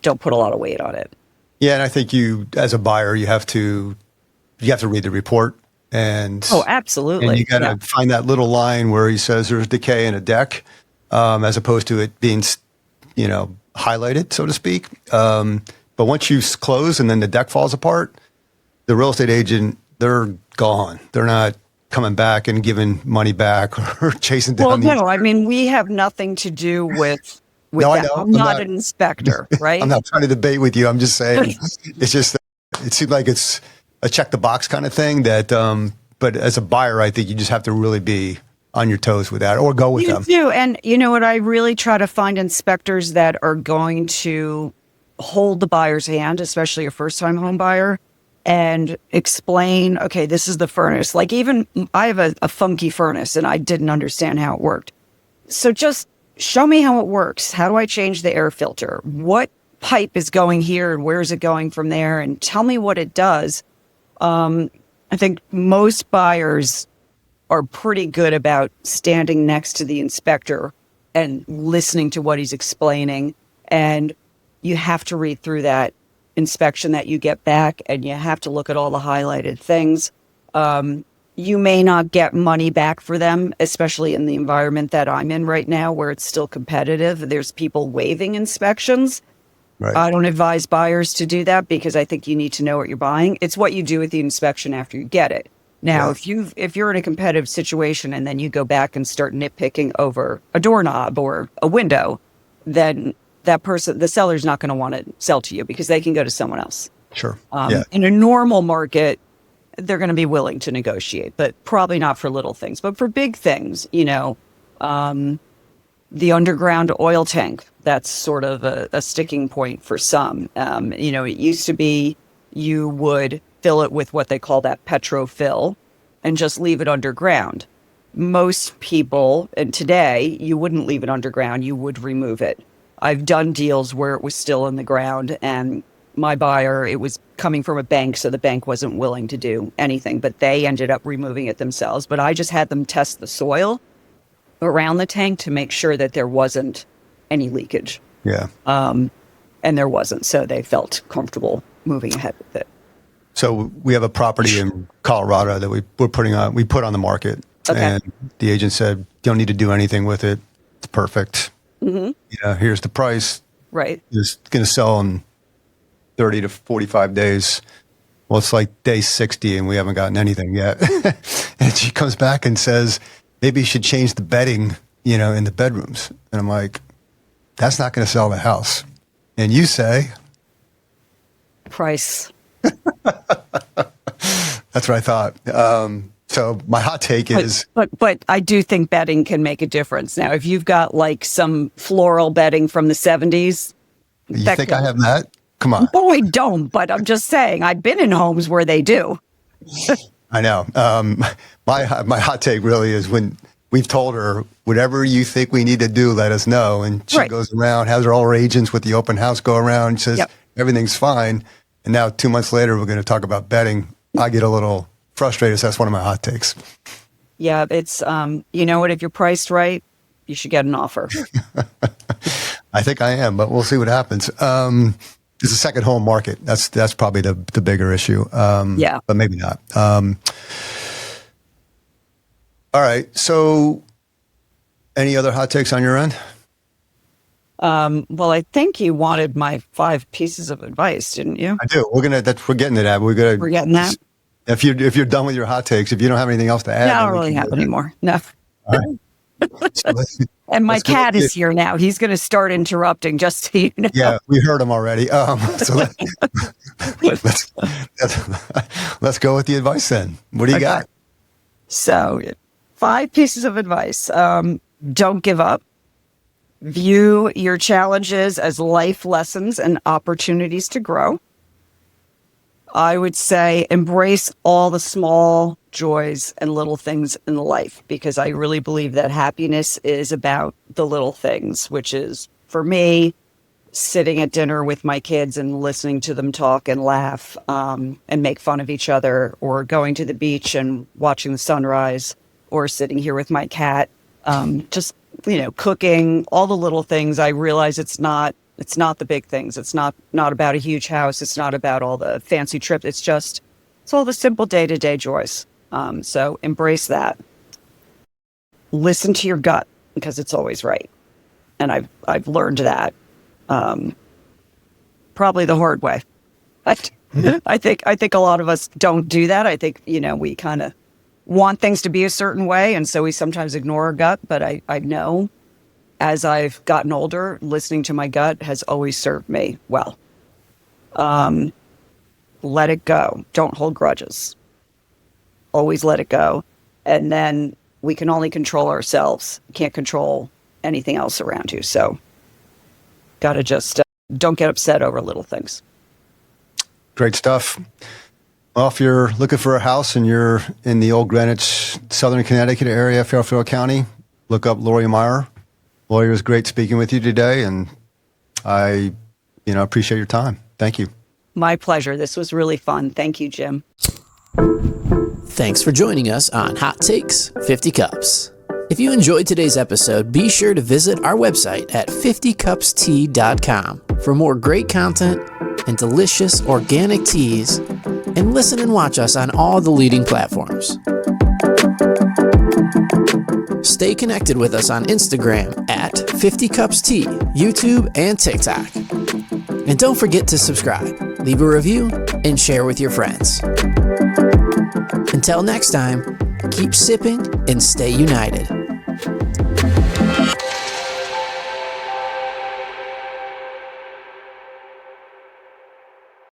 put a lot of weight on it. Yeah, and I think you, as a buyer, you have to read the report, and absolutely, and you got to find that little line where he says there's decay in a deck, as opposed to it being, highlighted, so to speak. But once you close and then the deck falls apart, the real estate agent, they're gone. They're not coming back and giving money back or chasing down. Well, no, I mean, we have nothing to do with No, that. I know. I'm not an inspector, right? I'm not trying to debate with you. I'm just saying it's just, it seems like it's a check the box kind of thing that, but as a buyer, I think you just have to really be on your toes with that or go with them. You do. And you know what? I really try to find inspectors that are going to hold the buyer's hand, especially a first-time home buyer, and explain, okay, this is the furnace. Like, even I have a funky furnace and I didn't understand how it worked. So just show me how it works. How do I change the air filter? What pipe is going here and where is it going from there? And tell me what it does. I think most buyers are pretty good about standing next to the inspector and listening to what he's explaining. And you have to read through that inspection that you get back, and you have to look at all the highlighted things. You may not get money back for them, especially in the environment that I'm in right now, where it's still competitive. There's people waiving inspections. Right. I don't advise buyers to do that because I think you need to know what you're buying. It's what you do with the inspection after you get it. Now, if you're in a competitive situation and then you go back and start nitpicking over a doorknob or a window, then that person, the seller's not going to want to sell to you because they can go to someone else. Sure. In a normal market, they're going to be willing to negotiate, but probably not for little things. But for big things, the underground oil tank, that's sort of a sticking point for some. It used to be you would fill it with what they call that petrofill and just leave it underground. Most people, and today, you wouldn't leave it underground, you would remove it. I've done deals where it was still in the ground, and my buyer, it was coming from a bank, so the bank wasn't willing to do anything, but they ended up removing it themselves. But I just had them test the soil around the tank to make sure that there wasn't any leakage. Yeah. And there wasn't, so they felt comfortable moving ahead with it. So we have a property in Colorado that we put on the market. Okay. And the agent said, you don't need to do anything with it. It's perfect. Mm-hmm. Here's the price. Right. It's going to sell in 30 to 45 days. Well, it's like day 60 and we haven't gotten anything yet. And she comes back and says, maybe you should change the bedding, in the bedrooms. And I'm like, that's not going to sell the house. And you say? Price. That's what I thought. So my hot take is... But I do think bedding can make a difference. Now, if you've got like some floral bedding from the 70s... You think I have that? Come on. No, I don't, but I'm just saying, I've been in homes where they do. I know. My hot take really is when we've told her, whatever you think we need to do, let us know. And she goes around, has all her agents with the open house go around, says everything's fine. And now 2 months later, we're going to talk about bedding. I get a little frustrated. So that's one of my hot takes. Yeah, it's, you know what, if you're priced right, you should get an offer. I think I am, but we'll see what happens. It's a second home market. That's probably the bigger issue. But maybe not. All right. So any other hot takes on your end? Well, I think you wanted my 5 pieces of advice, didn't you? I do. We're getting to that. We're getting that. If you're done with your hot takes, if you don't have anything else to add, No, I don't really have anymore. No. All right. So And my cat is here now. He's going to start interrupting, just so you know. Yeah, we heard him already. So let's go with the advice then. What do you got? So 5 pieces of advice. Don't give up. View your challenges as life lessons and opportunities to grow. I would say embrace all the small joys and little things in life, because I really believe that happiness is about the little things, which is, for me, sitting at dinner with my kids and listening to them talk and laugh and make fun of each other, or going to the beach and watching the sunrise, or sitting here with my cat, just, cooking, all the little things. I realize it's not the big things. It's not about a huge house. It's not about all the fancy trips. It's all the simple day-to-day joys. So embrace that. Listen to your gut, because it's always right. And I've learned that probably the hard way. I think a lot of us don't do that. I think, we kind of want things to be a certain way, and so we sometimes ignore our gut. But I know, as I've gotten older, listening to my gut has always served me well. Let it go. Don't hold grudges. Always let it go. And then we can only control ourselves. Can't control anything else around you. So gotta just don't get upset over little things. Great stuff. Well, if you're looking for a house and you're in the old Greenwich, Southern Connecticut area, Fairfield County, look up Laurie Meyer. Laurie, it was great speaking with you today, and I, appreciate your time. Thank you. My pleasure. This was really fun. Thank you, Jim. Thanks for joining us on Hot Takes 50 Cups. If you enjoyed today's episode, be sure to visit our website at 50cupstea.com for more great content and delicious organic teas, and listen and watch us on all the leading platforms. Stay connected with us on Instagram at 50cupstea, YouTube, and TikTok. And don't forget to subscribe, leave a review, and share with your friends. Until next time, keep sipping and stay united.